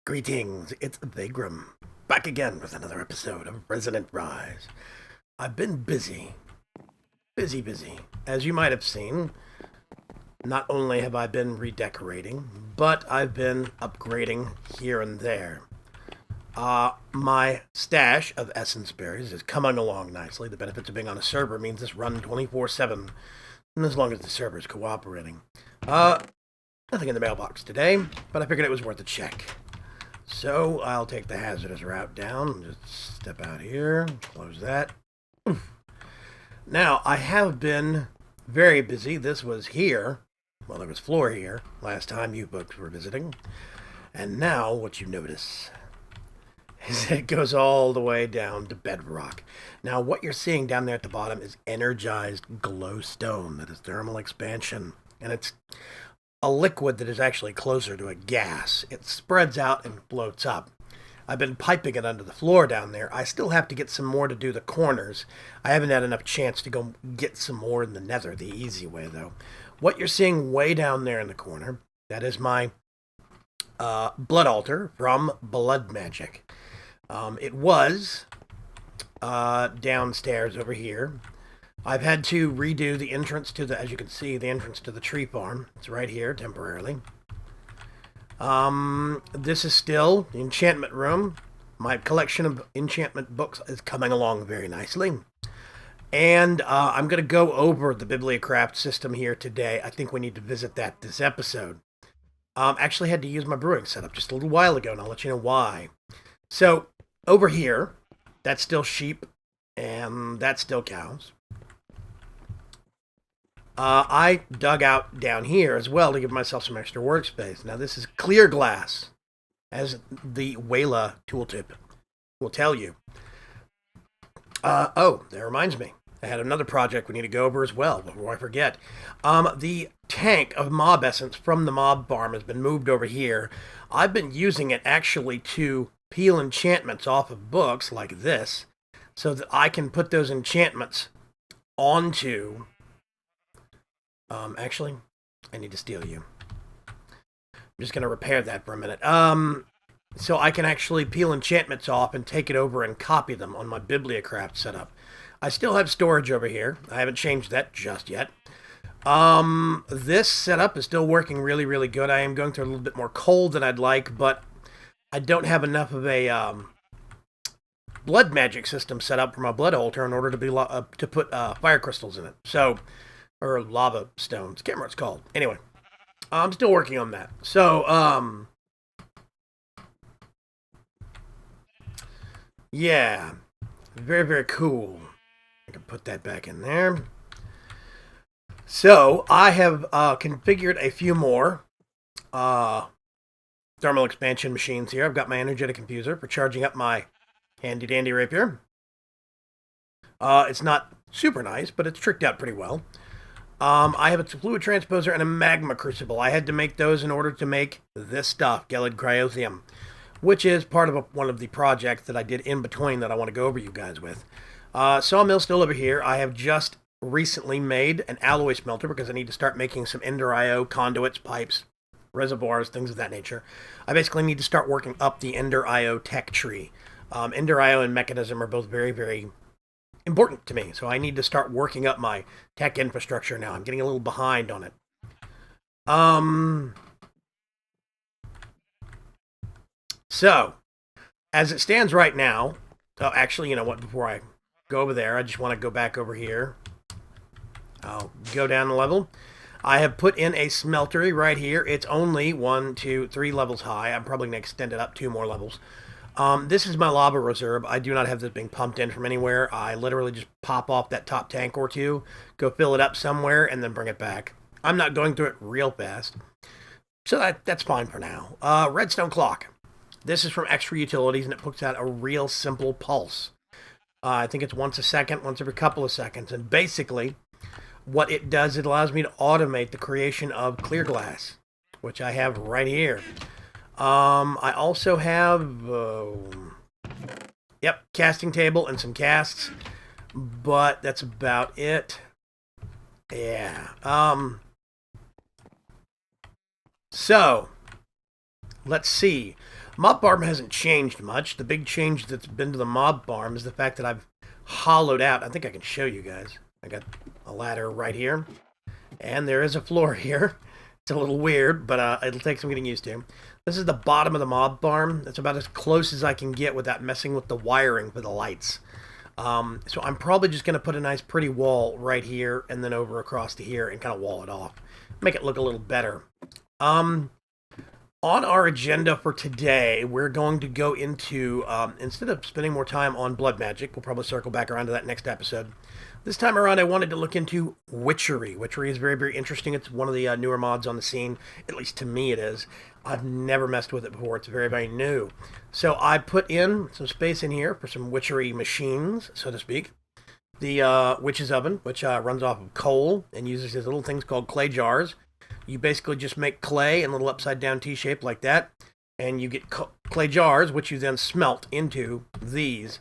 Greetings, it's Vaygrim, back again with another episode of Resonant Rise. I've been busy. As you might have seen, not only have I been redecorating, but I've been upgrading here and there. My stash of essence berries is coming along nicely. The benefits of being on a server means this run 24/7, and as long as the server is cooperating. Nothing in the mailbox today, but I figured it was worth a check. So I'll take the hazardous route down. Just step out here, close that. Now, I have been very busy. This was here. Well, there was floor here last time you folks were visiting. And now what you notice is it goes all the way down to bedrock. Now, what you're seeing down there at the bottom is energized glowstone. That is thermal expansion. And it's a liquid that is actually closer to a gas. It spreads out and floats up. I've been piping it under the floor down there. I still have to get some more to do the corners. I haven't had enough chance to go get some more in the nether the easy way, though. What you're seeing way down there in the corner, that is my blood altar from Blood Magic. It was downstairs over here. I've had to redo the entrance to as you can see, the entrance to the tree farm. It's right here, temporarily. This is still the enchantment room. My collection of enchantment books is coming along very nicely. And I'm going to go over the Bibliocraft system here today. I think we need to visit that this episode. Actually had to use my brewing setup just a little while ago, and I'll let you know why. So, over here, that's still sheep, and that's still cows. I dug out down here as well to give myself some extra workspace. Now this is clear glass, as the Wayla tooltip will tell you. Oh, that reminds me. I had another project we need to go over as well before I forget. The tank of mob essence from the mob farm has been moved over here. I've been using it actually to peel enchantments off of books like this so that I can put those enchantments onto... actually, I need to steal you. I'm just going to repair that for a minute. So I can actually peel enchantments off and take it over and copy them on my Bibliocraft setup. I still have storage over here. I haven't changed that just yet. This setup is still working really, really good. I am going through a little bit more coal than I'd like, but I don't have enough of a blood magic system set up for my blood altar in order to be to put fire crystals in it. So... or lava stones. Can't remember what it's called. Anyway, I'm still working on that. So, yeah. Very, very cool. I can put that back in there. So, I have configured a few more thermal expansion machines here. I've got my energetic infuser for charging up my handy-dandy rapier. It's not super nice, but it's tricked out pretty well. I have a fluid transposer and a magma crucible. I had to make those in order to make this stuff, Gelid Cryothium, which is part of one of the projects that I did in between that I want to go over you guys with. Sawmill still over here. I have just recently made an alloy smelter because I need to start making some Ender IO conduits, pipes, reservoirs, things of that nature. I basically need to start working up the Ender IO tech tree. Ender IO and Mechanism are both very, very important to me, so I need to start working up my tech infrastructure now. I'm getting a little behind on it. So, as it stands right now, oh, actually, you know what, before I go over there, I just want to go back over here. I'll go down a level. I have put in a smeltery right here. It's only 1, 2, 3 levels high. I'm probably going to extend it up 2 more levels. This is my lava reserve. I do not have this being pumped in from anywhere. I literally just pop off that top tank or two, go fill it up somewhere, and then bring it back. I'm not going through it real fast. So that's fine for now. Redstone clock. This is from Extra Utilities, and it puts out a real simple pulse. I think it's once a second, once every couple of seconds. And basically, what it does, it allows me to automate the creation of clear glass, which I have right here. I also have, casting table and some casts, but that's about it. Yeah. So, let's see. Mob farm hasn't changed much. The big change that's been to the mob farm is the fact that I've hollowed out. I think I can show you guys. I got a ladder right here, and there is a floor here. It's a little weird, but it'll take some getting used to. This is the bottom of the mob farm. That's about as close as I can get without messing with the wiring for the lights. So I'm probably just going to put a nice pretty wall right here and then over across to here and kind of wall it off. Make it look a little better. On our agenda for today, we're going to go into, instead of spending more time on blood magic, we'll probably circle back around to that next episode. This time around, I wanted to look into witchery. Witchery is very, very interesting. It's one of the newer mods on the scene. At least to me it is. I've never messed with it before. It's very, very new. So I put in some space in here for some witchery machines, so to speak. The witch's oven, which runs off of coal and uses these little things called clay jars. You basically just make clay in a little upside-down T-shape like that, and you get clay jars, which you then smelt into these.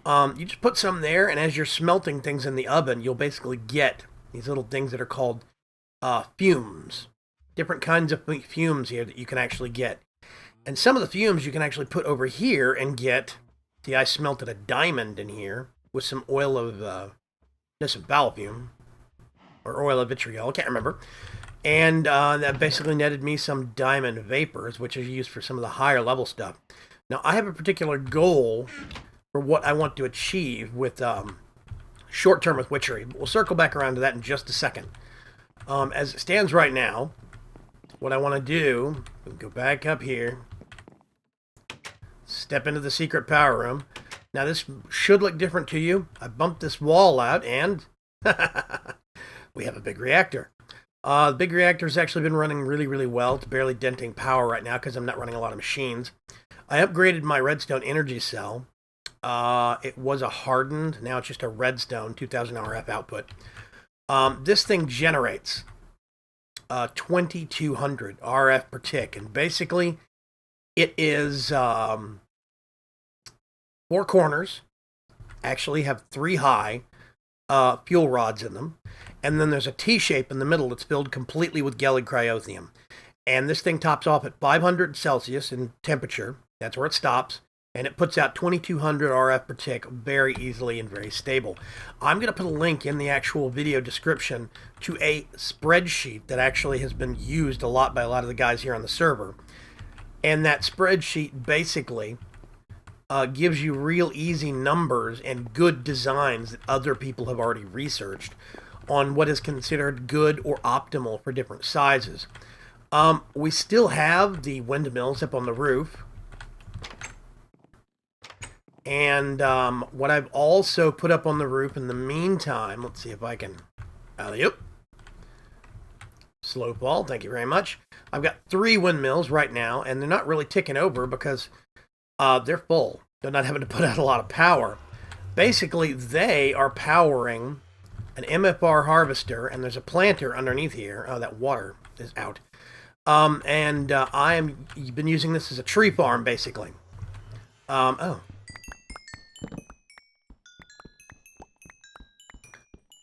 You just put some there, and as you're smelting things in the oven, you'll basically get these little things that are called fumes. Different kinds of fumes here that you can actually get. And some of the fumes you can actually put over here and get. See, I smelted a diamond in here with some oil of, some foul fume, or oil of vitriol, I can't remember. And that basically netted me some diamond vapors, which are used for some of the higher level stuff. Now, I have a particular goal for what I want to achieve with short term with witchery. We'll circle back around to that in just a second. As it stands right now, what I want to do, go back up here, step into the secret power room. Now, this should look different to you. I bumped this wall out, and we have a big reactor. The big reactor has actually been running really, really well. It's barely denting power right now because I'm not running a lot of machines. I upgraded my redstone energy cell. It was a hardened, now it's just a redstone 2000 RF output. This thing generates 2200 RF per tick, and basically it is 4 corners, actually have 3 high fuel rods in them, and then there's a T-shape in the middle that's filled completely with Gellig cryothium. And this thing tops off at 500 Celsius in temperature. That's where it stops. And it puts out 2200 RF per tick very easily and very stable. I'm going to put a link in the actual video description to a spreadsheet that actually has been used a lot by a lot of the guys here on the server. And that spreadsheet basically gives you real easy numbers and good designs that other people have already researched on what is considered good or optimal for different sizes. We still have the windmills up on the roof. And what I've also put up on the roof in the meantime, let's see if I can, alley-oop. Slow fall, thank you very much. I've got 3 windmills right now, and they're not really ticking over because they're full. They're not having to put out a lot of power. Basically, they are powering an MFR harvester, and there's a planter underneath here. Oh, that water is out. I've been using this as a tree farm, basically. Oh.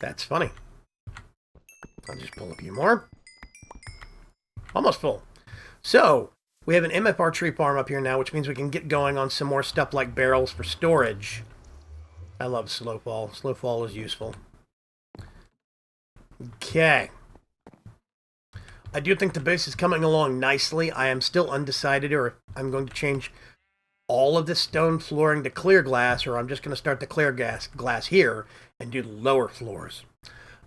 That's funny. I'll just pull a few more. Almost full. So, we have an MFR tree farm up here now, which means we can get going on some more stuff like barrels for storage. I love slow fall. Slow fall is useful. Okay. I do think the base is coming along nicely. I am still undecided or if I'm going to change all of this stone flooring to clear glass, or I'm just going to start the clear glass here and do the lower floors.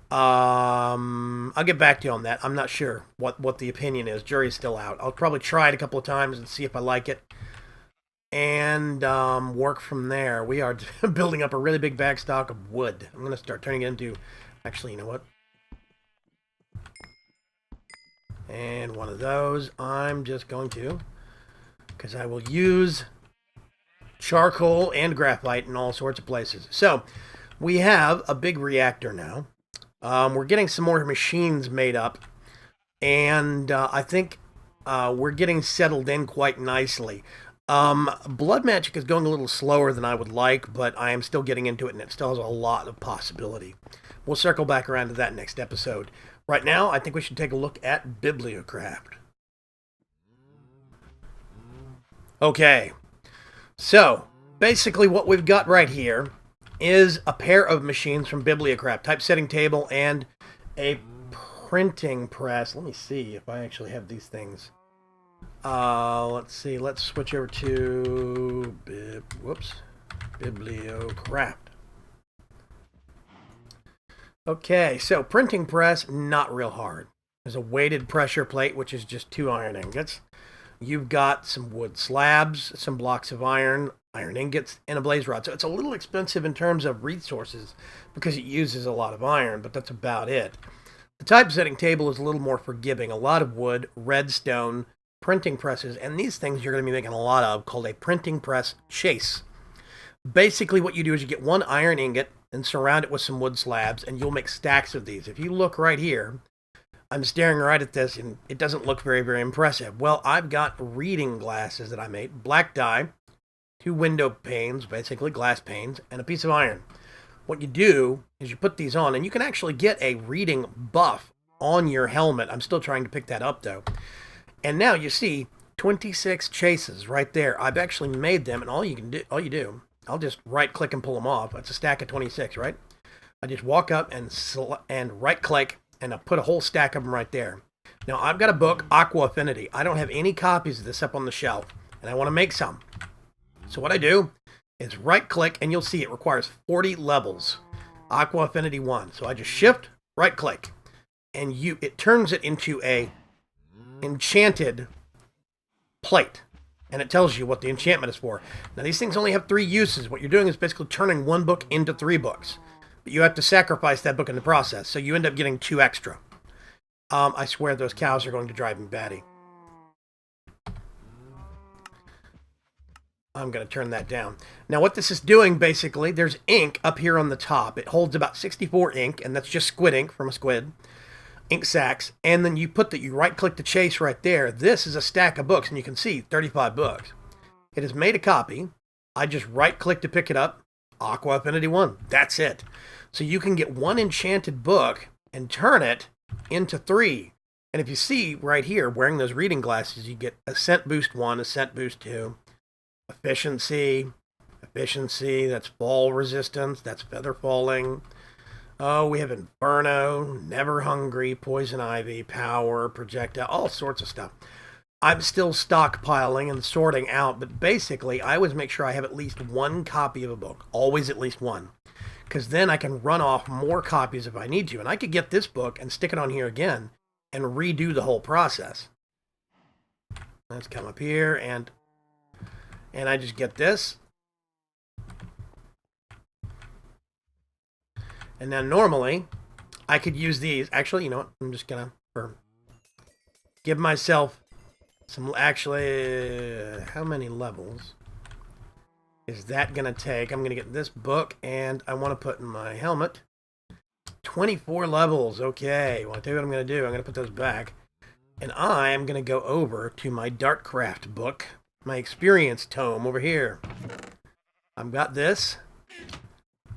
I'll get back to you on that. I'm not sure what the opinion is. Jury's still out. I'll probably try it a couple of times and see if I like it. And work from there. We are building up a really big backstock of wood. I'm going to start turning it into... Actually, you know what? And one of those I'm just going to... Because I will use charcoal and graphite in all sorts of places. So, we have a big reactor now. We're getting some more machines made up. And I think we're getting settled in quite nicely. Blood magic is going a little slower than I would like, but I am still getting into it, and it still has a lot of possibility. We'll circle back around to that next episode. Right now, I think we should take a look at Bibliocraft. Okay, so basically what we've got right here is a pair of machines from Bibliocraft, typesetting table and a printing press. Let me see if I actually have these things. Let's see. Let's switch over to Bibliocraft. Okay, so printing press, not real hard. There's a weighted pressure plate, which is just 2 iron ingots. You've got some wood slabs, some blocks of iron ingots, and a blaze rod. So it's a little expensive in terms of resources because it uses a lot of iron, but that's about it. The typesetting table is a little more forgiving. A lot of wood, redstone, printing presses, and these things you're going to be making a lot of, called a printing press chase. Basically what you do is you get 1 iron ingot and surround it with some wood slabs, and you'll make stacks of these. If you look right here, I'm staring right at this, and it doesn't look very, very impressive. Well, I've got reading glasses that I made, black dye, 2 window panes, basically glass panes, and a piece of iron. What you do is you put these on, and you can actually get a reading buff on your helmet. I'm still trying to pick that up, though. And now you see 26 chases right there. I've actually made them, and all you do, I'll just right-click and pull them off. That's a stack of 26, right? I just walk up and right-click, and I put a whole stack of them right there. Now, I've got a book, Aqua Affinity. I don't have any copies of this up on the shelf, and I want to make some. So what I do is right-click, and you'll see it requires 40 levels. Aqua Affinity 1. So I just shift, right-click, and it turns it into a enchanted plate. And it tells you what the enchantment is for. Now, these things only have 3 uses. What you're doing is basically turning 1 book into 3 books. But you have to sacrifice that book in the process, so you end up getting 2 extra. I swear those cows are going to drive me batty. I'm going to turn that down. Now, what this is doing, basically, there's ink up here on the top. It holds about 64 ink, and that's just squid ink from a squid. Ink sacks. And then you right-click the chase right there. This is a stack of books, and you can see 35 books. It has made a copy. I just right-click to pick it up. Aqua Affinity 1. That's it. So you can get 1 enchanted book and turn it into 3. And if you see right here, wearing those reading glasses, you get Ascent Boost 1, Ascent Boost 2. Efficiency, that's fall resistance, that's feather falling. Oh, we have Inferno, Never Hungry, Poison Ivy, Power, Projectile, all sorts of stuff. I'm still stockpiling and sorting out, but basically I always make sure I have at least 1 copy of a book, always at least 1, because then I can run off more copies if I need to, and I could get this book and stick it on here again and redo the whole process. Let's come up here and I just get this. And then normally, I could use these. Actually, you know what? I'm just going to give myself some... Actually, how many levels is that going to take? I'm going to get this book, and I want to put in my helmet. 24 levels. Okay. Well, I'll tell you what I'm going to do. I'm going to put those back. And I am going to go over to my Dartcraft book. My experience tome over here. I've got this,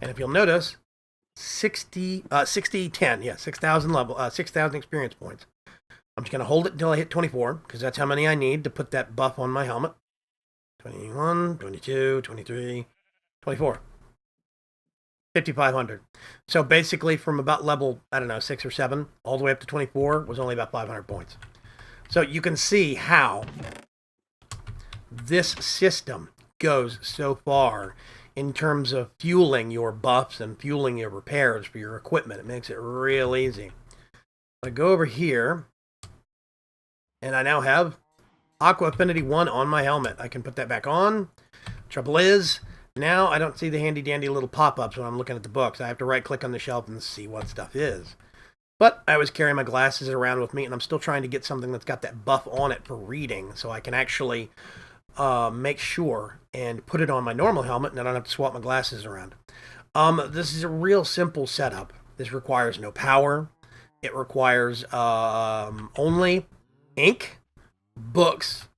and if you'll notice, 60, 10, yeah, 6,000 level, 6,000 experience points. I'm just gonna hold it until I hit 24, because that's how many I need to put that buff on my helmet. 21, 22, 23, 24. 5,500. So basically, from about level, I don't know, 6 or 7, all the way up to 24 was only about 500 points. So you can see how this system goes so far in terms of fueling your buffs and fueling your repairs for your equipment. It makes it real easy. I go over here, and I now have Aqua Affinity 1 on my helmet. I can put that back on. Trouble is, now I don't see the handy-dandy little pop-ups when I'm looking at the books. I have to right-click on the shelf and see what stuff is. But I always carry my glasses around with me, and I'm still trying to get something that's got that buff on it for reading, so I can actually make sure and put it on my normal helmet, and I don't have to swap my glasses around. This is a real simple setup. This requires no power. It requires only ink, books,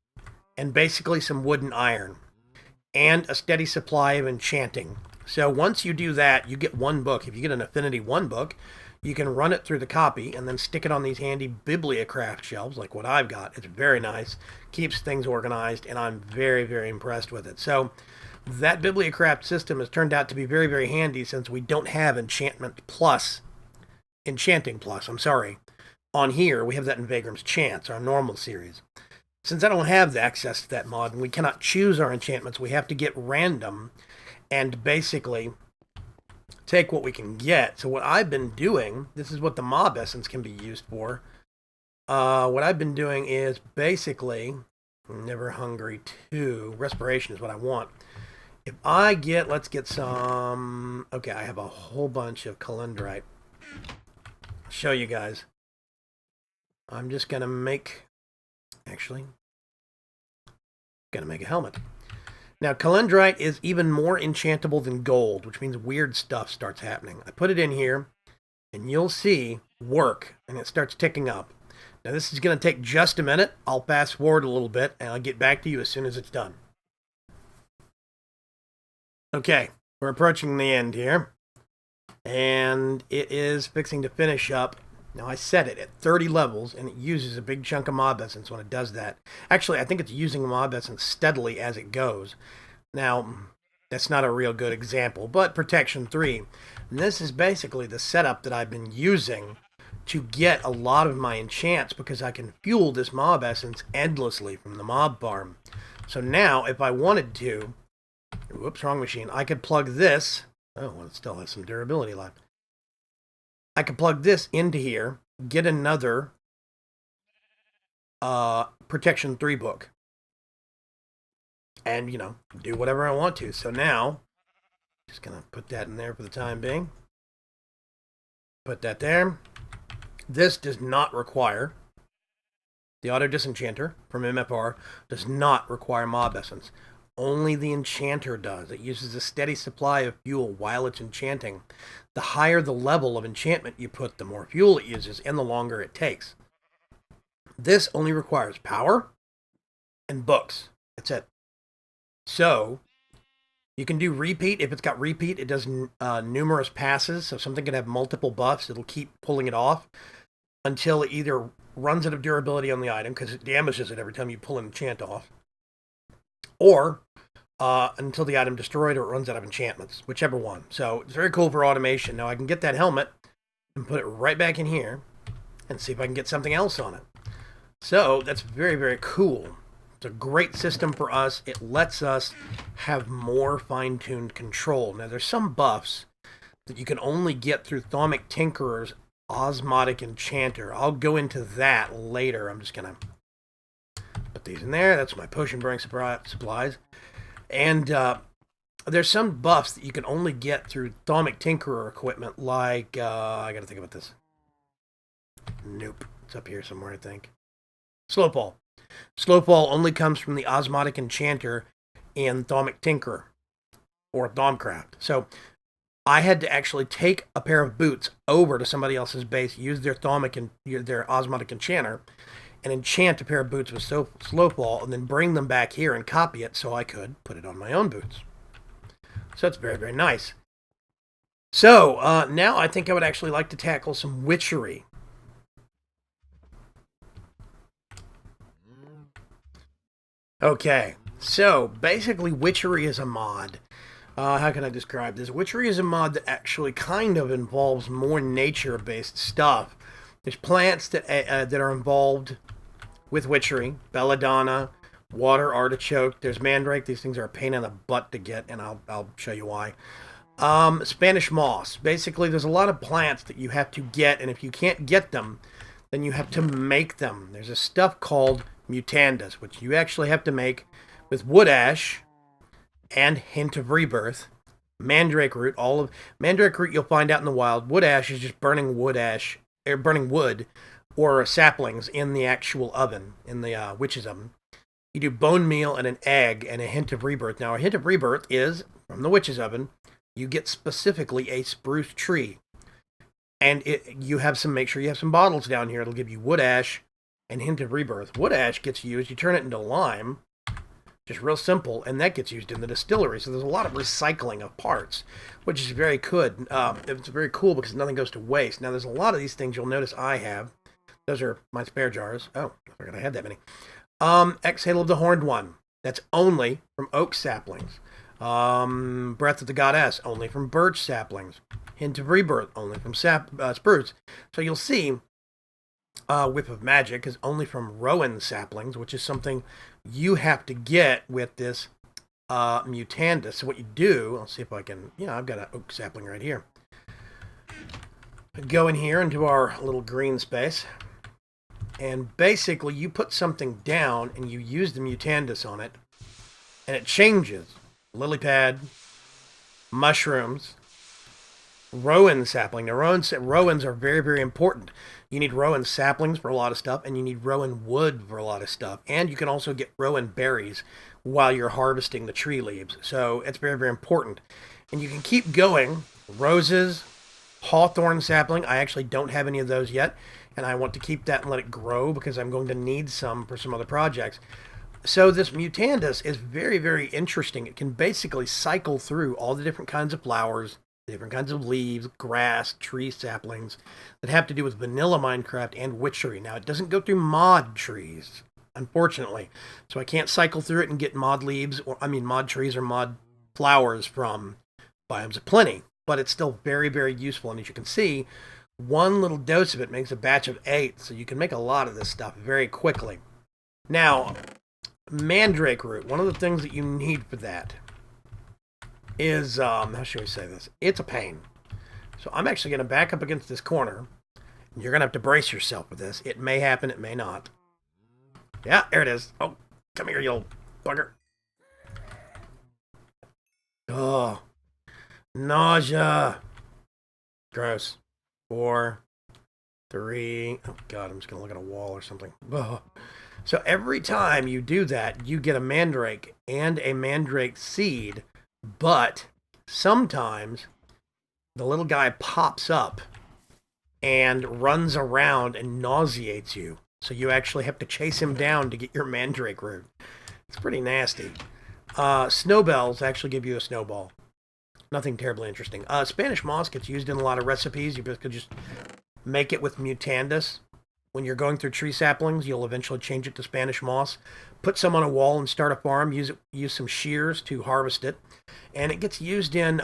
and basically some wood and iron, and a steady supply of enchanting. So once you do that, you get 1 book. If you get an Affinity 1 book, You can run it through the copy and then stick it on these handy Bibliocraft shelves like what I've got. It's very nice, keeps things organized, and I'm very, very impressed with it. So that Bibliocraft system has turned out to be very, very handy since we don't have Enchanting Plus, on here. We have that in Vaygrim's Chants, our normal series. Since I don't have the access to that mod and we cannot choose our enchantments, we have to get random and basically take what we can get. So what I've been doing, this is what the mob essence can be used for. What I've been doing is basically, Never Hungry 2, Respiration is what I want. If I get, let's get some, okay, I have a whole bunch of calendrite. I'll show you guys. I'm just going to make, actually, going to make a helmet. Now, calendrite is even more enchantable than gold, which means weird stuff starts happening. I put it in here, and you'll see work, and it starts ticking up. Now, this is going to take just a minute. I'll fast forward a little bit, and I'll get back to you as soon as it's done. Okay, we're approaching the end here, and it is fixing to finish up. Now, I set it at 30 levels, and it uses a big chunk of mob essence when it does that. Actually, I think it's using mob essence steadily as it goes. Now, that's not a real good example, but Protection 3. And this is basically the setup that I've been using to get a lot of my enchants, because I can fuel this mob essence endlessly from the mob farm. So now, if I wanted to, whoops, wrong machine, I could plug this, oh, well, it still has some durability left. I can plug this into here, get another Protection 3 book, and, you know, do whatever I want to. So now, just going to put that in there for the time being. Put that there. This does not require, the Auto Disenchanter from MFR does not require mob essence. Only the enchanter does. It uses a steady supply of fuel while it's enchanting. The higher the level of enchantment you put, the more fuel it uses and the longer it takes. This only requires power and books. That's it. So you can do repeat. If it's got repeat, it does numerous passes. So something can have multiple buffs. It'll keep pulling it off until it either runs out of durability on the item because it damages it every time you pull an enchant off, or until the item destroyed or it runs out of enchantments, whichever one. So it's very cool for automation. Now I can get that helmet and put it right back in here and see if I can get something else on it. So that's very, very cool. It's a great system for us. It lets us have more fine-tuned control. Now there's some buffs that you can only get through Thaumic Tinkerer's Osmotic Enchanter. I'll go into that later. I'm just going to put these in there. That's my potion burning supplies. And there's some buffs that you can only get through Thaumic Tinkerer equipment, like, I gotta think about this. Nope. It's up here somewhere, I think. Slowfall. Slowfall only comes from the Osmotic Enchanter and Thaumic Tinkerer, or Thaumcraft. So I had to actually take a pair of boots over to somebody else's base, use their their Osmotic Enchanter, and enchant a pair of boots with Slowfall, and then bring them back here and copy it so I could put it on my own boots. So that's very, very nice. So now I think I would actually like to tackle some witchery. Okay, so basically witchery is a mod. How can I describe this? Witchery is a mod that actually kind of involves more nature-based stuff. There's plants that are involved with witchery, belladonna, water artichoke. There's mandrake. These things are a pain in the butt to get, and I'll show you why. Spanish moss. Basically, there's a lot of plants that you have to get, and if you can't get them, then you have to make them. There's a stuff called mutandas, which you actually have to make with wood ash and Hint of Rebirth, mandrake root. All of mandrake root you'll find out in the wild. Wood ash is just burning wood ash, or burning wood or saplings in the actual oven, in the witch's oven. You do bone meal and an egg and a Hint of Rebirth. Now, a Hint of Rebirth is, from the witch's oven, you get specifically a spruce tree. And make sure you have some bottles down here. It'll give you wood ash and Hint of Rebirth. Wood ash gets used, you turn it into lime, Just real simple, and that gets used in the distillery. So there's a lot of recycling of parts, which is very good. It's very cool because nothing goes to waste. Now, there's a lot of these things you'll notice I have. Those are my spare jars. Oh, I forgot I had that many. Exhale of the Horned One. That's only from oak saplings. Breath of the Goddess, only from birch saplings. Hint of Rebirth, only from spruce. So you'll see Whip of Magic is only from rowan saplings, which is something you have to get with this Mutandis. So what you do, I'll see if I can, I've got an oak sapling right here. Go in here into our little green space, and basically you put something down and you use the Mutandis on it, and it changes. Lily pad, mushrooms, rowan sapling. Now, rowans are very, very important. You need rowan saplings for a lot of stuff, and you need rowan wood for a lot of stuff. And you can also get rowan berries while you're harvesting the tree leaves. So it's very, very important. And you can keep going. Roses, hawthorn sapling. I actually don't have any of those yet, and I want to keep that and let it grow because I'm going to need some for some other projects. So this Mutandis is very, very interesting. It can basically cycle through all the different kinds of flowers, different kinds of leaves, grass, tree saplings that have to do with vanilla Minecraft and witchery. Now, it doesn't go through mod trees, unfortunately. So I can't cycle through it and get mod leaves, mod trees or mod flowers from Biomes of Plenty. But it's still very, very useful. And as you can see, one little dose of it makes a batch of 8. So you can make a lot of this stuff very quickly. Now, mandrake root, one of the things that you need for that is, how should we say this? It's a pain. So I'm actually going to back up against this corner. You're going to have to brace yourself with this. It may happen, it may not. Yeah, there it is. Oh, come here, you old bugger. Oh, nausea. Gross. 4, 3. Oh, God, I'm just going to look at a wall or something. Oh. So every time you do that, you get a mandrake and a mandrake seed, but sometimes the little guy pops up and runs around and nauseates you. So you actually have to chase him down to get your mandrake root. It's pretty nasty. Snowbells actually give you a snowball. Nothing terribly interesting. Spanish moss gets used in a lot of recipes. You could just make it with Mutandis. When you're going through tree saplings, you'll eventually change it to Spanish moss. Put some on a wall and start a farm. Use some shears to harvest it. And it gets used in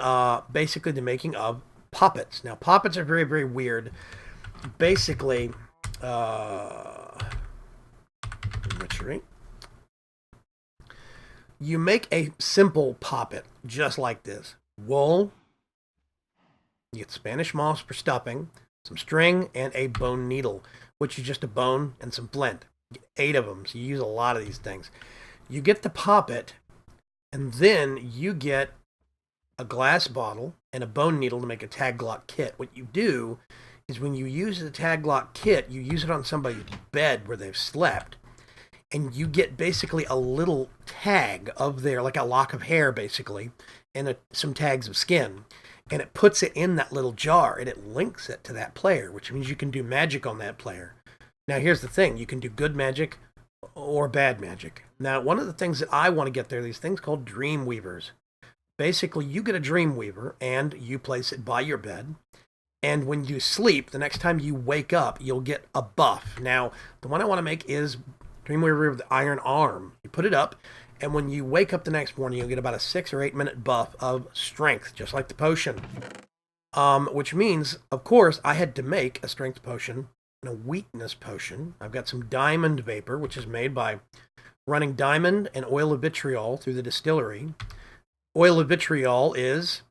basically the making of poppets. Now, poppets are very, very weird. Basically, witchery. You make a simple poppet just like this. Wool. You get Spanish moss for stuffing, some string, and a bone needle, which is just a bone and some flint. 8 of them, so you use a lot of these things. You get the poppet, and then you get a glass bottle and a bone needle to make a tag lock kit. What you do is when you use the tag lock kit, you use it on somebody's bed where they've slept, and you get basically a little tag of their, like a lock of hair basically, and some tags of skin. And it puts it in that little jar, and it links it to that player, which means you can do magic on that player. Now, here's the thing. You can do good magic or bad magic. Now, one of the things that I want to get there are these things called dream weavers. Basically, you get a dream weaver, and you place it by your bed. And when you sleep, the next time you wake up, you'll get a buff. Now, the one I want to make is dream weaver with the iron arm. You put it up, and when you wake up the next morning, you'll get about a 6 or 8 minute buff of strength, just like the potion. Which means, of course, I had to make a strength potion and a weakness potion. I've got some diamond vapor, which is made by running diamond and oil of vitriol through the distillery. Oil of vitriol is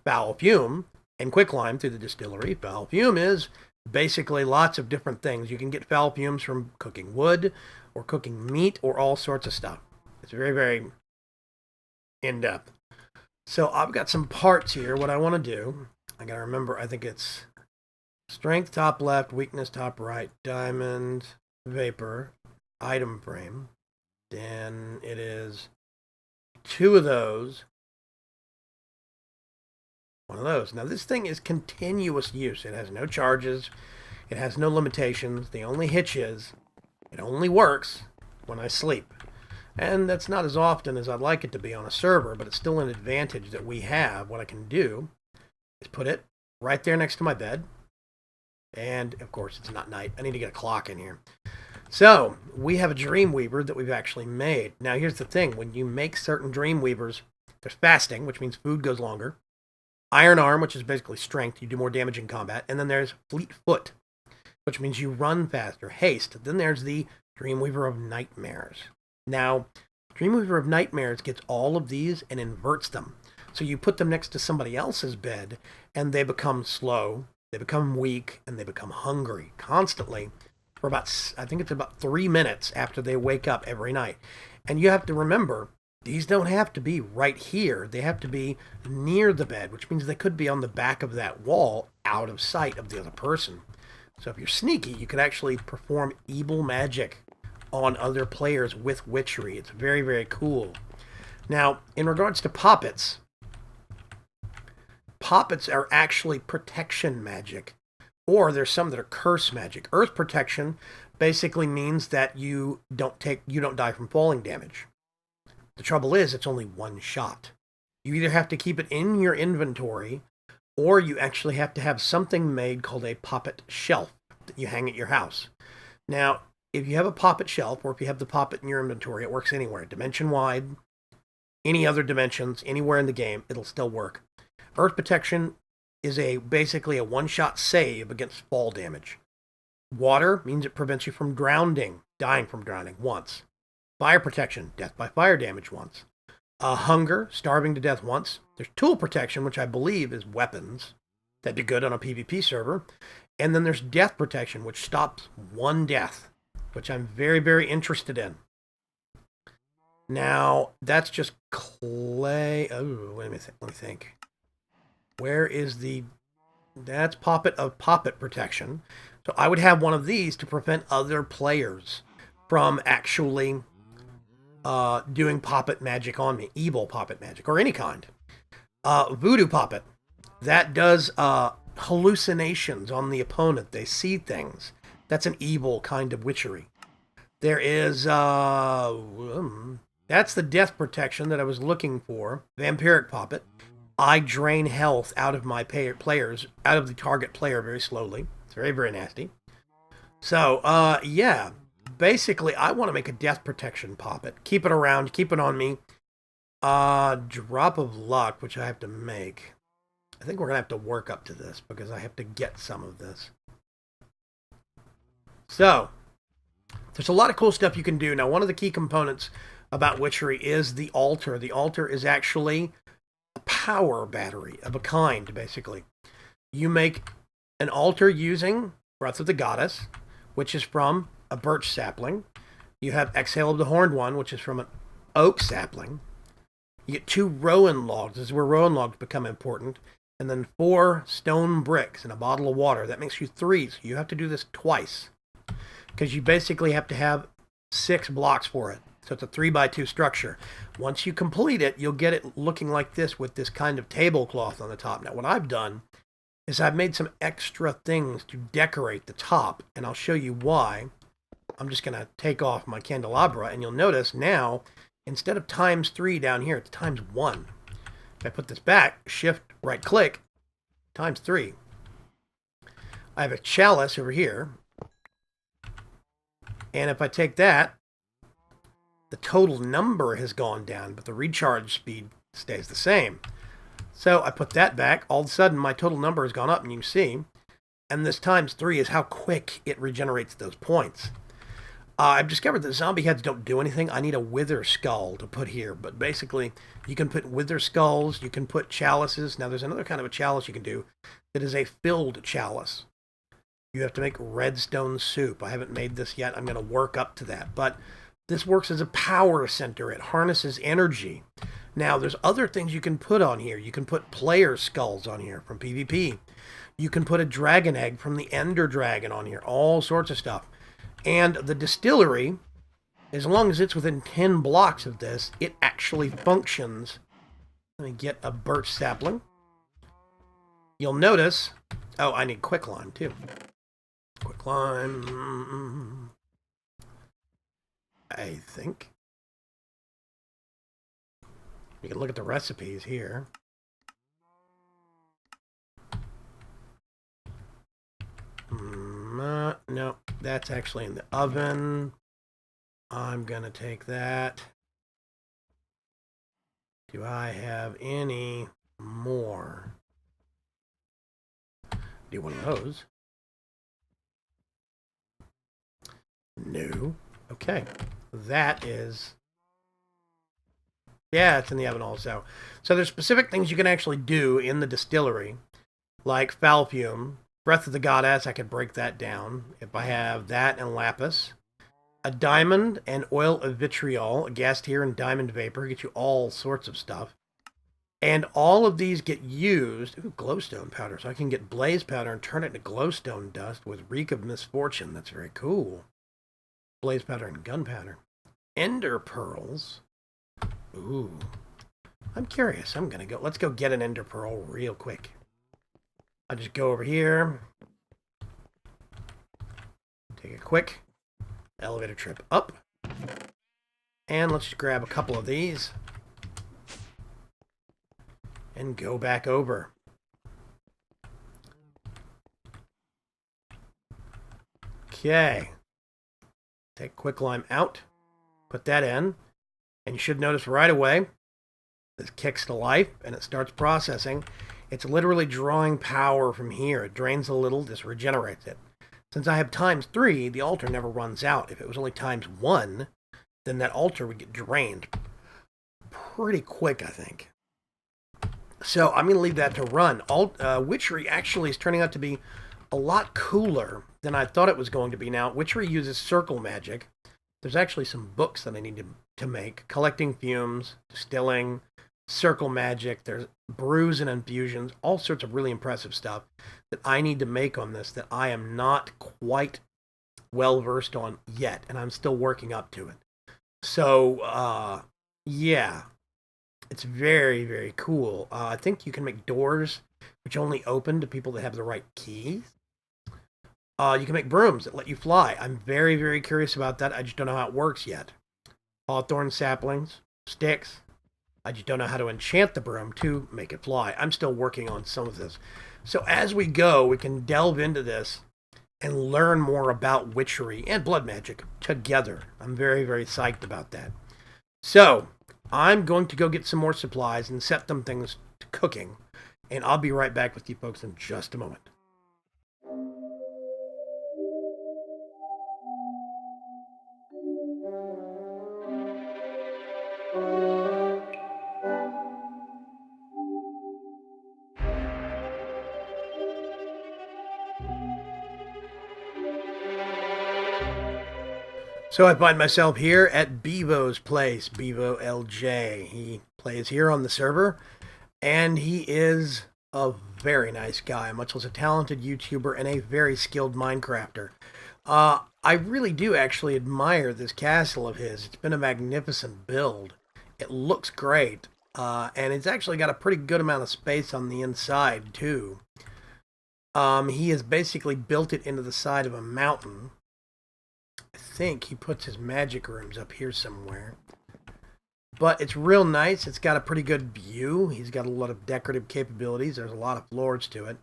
foul fume, and quicklime through the distillery. Foul fume is basically lots of different things. You can get foul fumes from cooking wood or cooking meat or all sorts of stuff. It's very, very in-depth. So I've got some parts here. What I want to do, I got to remember, I think it's strength top left, weakness top right, diamond, vapor, item frame. Then it is 2 of those, 1 of those. Now this thing is continuous use. It has no charges. It has no limitations. The only hitch is it only works when I sleep. And that's not as often as I'd like it to be on a server, but it's still an advantage that we have. What I can do is put it right there next to my bed. And, of course, it's not night. I need to get a clock in here. So, we have a Dreamweaver that we've actually made. Now, here's the thing. When you make certain Dreamweavers, there's fasting, which means food goes longer. Iron Arm, which is basically strength. You do more damage in combat. And then there's Fleet Foot, which means you run faster. Haste. Then there's the Dreamweaver of Nightmares. Now, Dreamweaver of Nightmares gets all of these and inverts them. So you put them next to somebody else's bed, and they become slow, they become weak, and they become hungry constantly for about, I think it's about 3 minutes after they wake up every night. And you have to remember, these don't have to be right here. They have to be near the bed, which means they could be on the back of that wall, out of sight of the other person. So if you're sneaky, you could actually perform evil magic on other players with witchery. It's very, very cool. Now, in regards to poppets, poppets are actually protection magic, or there's some that are curse magic. Earth protection basically means that you don't die from falling damage. The trouble is, it's only one shot. You either have to keep it in your inventory, or you actually have to have something made called a poppet shelf that you hang at your house. Now, if you have a poppet shelf, or if you have the poppet in your inventory, it works anywhere, dimension-wide, any other dimensions, anywhere in the game, it'll still work. Earth protection is basically a one-shot save against fall damage. Water means it prevents you from drowning, dying from drowning once. Fire protection, death by fire damage once. Hunger, starving to death once. There's tool protection, which I believe is weapons. That'd be good on a PvP server. And then there's death protection, which stops one death, which I'm very, very interested in. Now, that's just clay. Oh, wait a minute. Let me think. Where is that's poppet of poppet protection. So I would have one of these to prevent other players from actually doing poppet magic on me. Evil poppet magic, or any kind. Voodoo poppet. That does hallucinations on the opponent. They see things. That's an evil kind of witchery. There is, that's the death protection that I was looking for. Vampiric poppet. I drain health out of my players, out of the target player very slowly. It's very, very nasty. So, yeah. Basically, I want to make a death protection poppet. Keep it around. Keep it on me. Drop of luck, which I have to make. I think we're going to have to work up to this because I have to get some of this. So, there's a lot of cool stuff you can do. Now, one of the key components about witchery is the altar. The altar is actually a power battery of a kind, basically. You make an altar using Breath of the Goddess, which is from a birch sapling. You have Exhale of the Horned One, which is from an oak sapling. You get 2 rowan logs. This is where rowan logs become important. And then 4 stone bricks and a bottle of water. That makes you 3. So you have to do this twice, because you basically have to have 6 blocks for it. So it's a 3x2 structure. Once you complete it, you'll get it looking like this with this kind of tablecloth on the top. Now, what I've done is I've made some extra things to decorate the top, and I'll show you why. I'm just going to take off my candelabra, and you'll notice now, instead of ×3 down here, it's ×1. If I put this back, shift, right-click, ×3. I have a chalice over here, and if I take that, the total number has gone down, but the recharge speed stays the same. So I put that back. All of a sudden, my total number has gone up, and you can see. And this ×3 is how quick it regenerates those points. I've discovered that zombie heads don't do anything. I need a wither skull to put here. But basically, you can put wither skulls. You can put chalices. Now, there's another kind of a chalice you can do that is a filled chalice. You have to make redstone soup. I haven't made this yet. I'm going to work up to that. But this works as a power center. It harnesses energy. Now, there's other things you can put on here. You can put player skulls on here from PvP. You can put a dragon egg from the Ender Dragon on here. All sorts of stuff. And the distillery, as long as it's within 10 blocks of this, it actually functions. Let me get a birch sapling. You'll notice... Oh, I need quicklime, too. Quicklime... I think. You can look at the recipes here. No, that's actually in the oven. I'm going to take that. Do I have any more? Do one of those? No. Okay. That is... Yeah, it's in the oven also. So there's specific things you can actually do in the distillery, like foul fume. Breath of the Goddess, I could break that down. If I have that and lapis. A diamond and oil of vitriol, a gas tier and diamond vapor, get you all sorts of stuff. And all of these get used... Ooh, glowstone powder. So I can get blaze powder and turn it into glowstone dust with reek of misfortune. That's very cool. Blaze powder and gunpowder. Ender pearls. Ooh. I'm curious. I'm going to go... Let's go get an ender pearl real quick. I'll just go over here. Take a quick elevator trip up. And let's just grab a couple of these. And go back over. Okay. Take quicklime out. Put that in. And you should notice right away, this kicks to life and it starts processing. It's literally drawing power from here. It drains a little, this regenerates it. Since I have ×3, the altar never runs out. If it was only ×1, then that altar would get drained pretty quick, I think. So I'm going to leave that to run. Witchery actually is turning out to be a lot cooler than I thought it was going to be. Now, Witchery uses circle magic. There's actually some books that I need to make. Collecting fumes, distilling, circle magic. There's brews and infusions. All sorts of really impressive stuff that I need to make on this that I am not quite well versed on yet. And I'm still working up to it. So, yeah. It's very, very cool. I think you can make doors which only open to people that have the right keys. You can make brooms that let you fly. I'm very, very curious about that. I just don't know how it works yet. Hawthorn saplings, sticks. I just don't know how to enchant the broom to make it fly. I'm still working on some of this. So as we go, we can delve into this and learn more about witchery and blood magic together. I'm very, very psyched about that. So I'm going to go get some more supplies and set them things to cooking. And I'll be right back with you folks in just a moment. So I find myself here at Bevo's place, Bevo LJ. He plays here on the server, and he is a very nice guy, much less a talented YouTuber and a very skilled Minecrafter. I really do actually admire this castle of his. It's been a magnificent build. It looks great, and it's actually got a pretty good amount of space on the inside, too. He has basically built it into the side of a mountain. I think he puts his magic rooms up here somewhere. But it's real nice. It's got a pretty good view. He's got a lot of decorative capabilities. There's a lot of floors to it.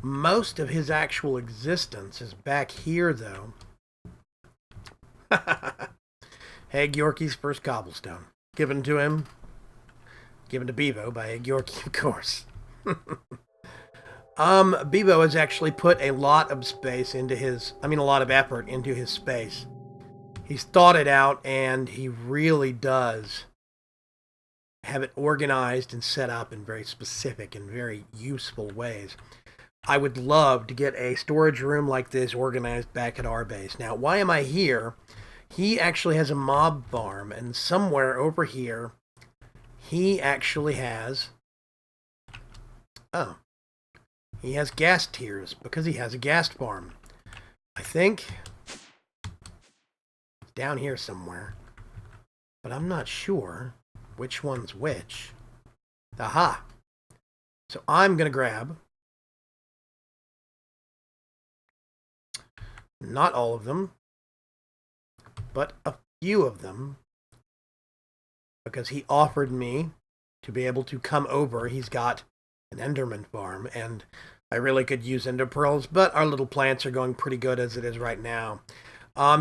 Most of his actual existence is back here, though. Egg Yorkie's first cobblestone. Given to him. Given to Bevo by Egg Yorkie, of course. Bevo has actually put a lot of space into a lot of effort into his space. He's thought it out, and he really does have it organized and set up in very specific and very useful ways. I would love to get a storage room like this organized back at our base. Now, why am I here? He actually has a mob farm, and somewhere over here, he actually has... Oh. He has gas tiers because he has a gas farm. I think it's down here somewhere, but I'm not sure which one's which. Aha! So I'm going to grab not all of them, but a few of them because he offered me to be able to come over. He's got an Enderman farm, and I really could use Ender Pearls, but our little plants are going pretty good as it is right now.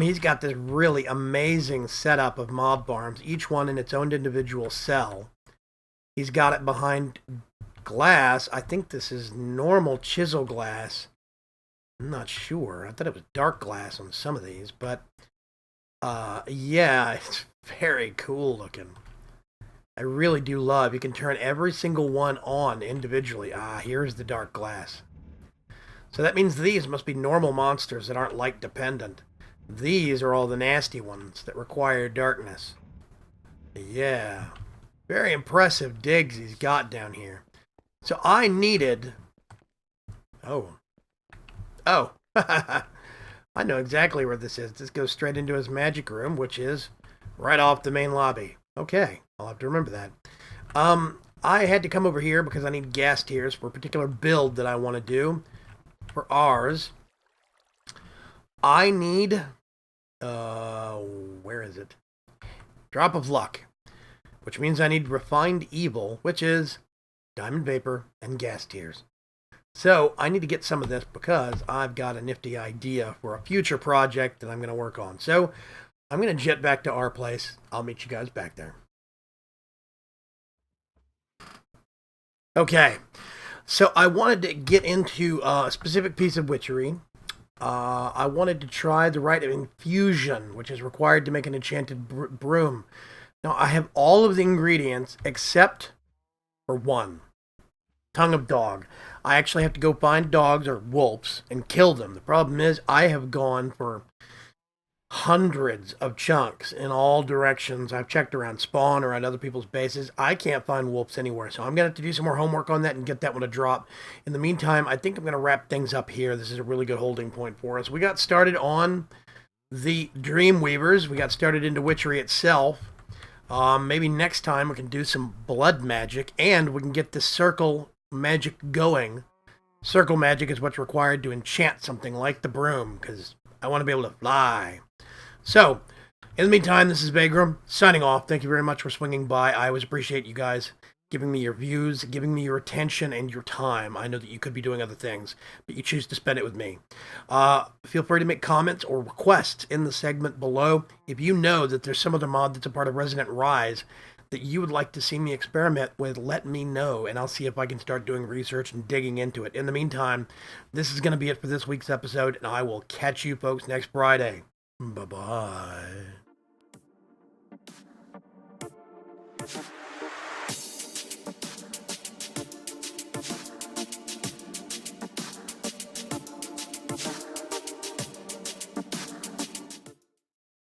He's got this really amazing setup of mob farms, each one in its own individual cell. He's got it behind glass. I think this is normal chisel glass. I'm not sure. I thought it was dark glass on some of these, but yeah, it's very cool looking. I really do love. You can turn every single one on individually. Here's the dark glass. So that means these must be normal monsters that aren't light dependent. These are all the nasty ones that require darkness. Yeah. Very impressive digs he's got down here. So I needed... Oh. I know exactly where this is. This goes straight into his magic room, which is right off the main lobby. Okay, I'll have to remember that. I had to come over here because I need gas tiers for a particular build that I want to do. For ours, I need... where is it? Drop of Luck. Which means I need Refined Evil, which is Diamond Vapor and gas tiers. So, I need to get some of this because I've got a nifty idea for a future project that I'm going to work on. So, I'm going to jet back to our place. I'll meet you guys back there. Okay, so I wanted to get into a specific piece of witchery. I wanted to try the rite of infusion, which is required to make an enchanted broom. Now, I have all of the ingredients except for one. Tongue of Dog. I actually have to go find dogs or wolves and kill them. The problem is I have gone for hundreds of chunks in all directions. I've checked around spawn or at other people's bases. I can't find wolves anywhere, so I'm going to have to do some more homework on that and get that one to drop. In the meantime, I think I'm going to wrap things up here. This is a really good holding point for us. We got started on the Dream Weavers. We got started into witchery itself. Maybe next time we can do some blood magic, and we can get this circle magic going. Circle magic is what's required to enchant something like the broom, because I want to be able to fly. So, in the meantime, this is Vaygrim, signing off. Thank you very much for swinging by. I always appreciate you guys giving me your views, giving me your attention and your time. I know that you could be doing other things, but you choose to spend it with me. Feel free to make comments or requests in the segment below. If you know that there's some other mod that's a part of Resonant Rise that you would like to see me experiment with, let me know, and I'll see if I can start doing research and digging into it. In the meantime, this is going to be it for this week's episode, and I will catch you folks next Friday. Bye-bye.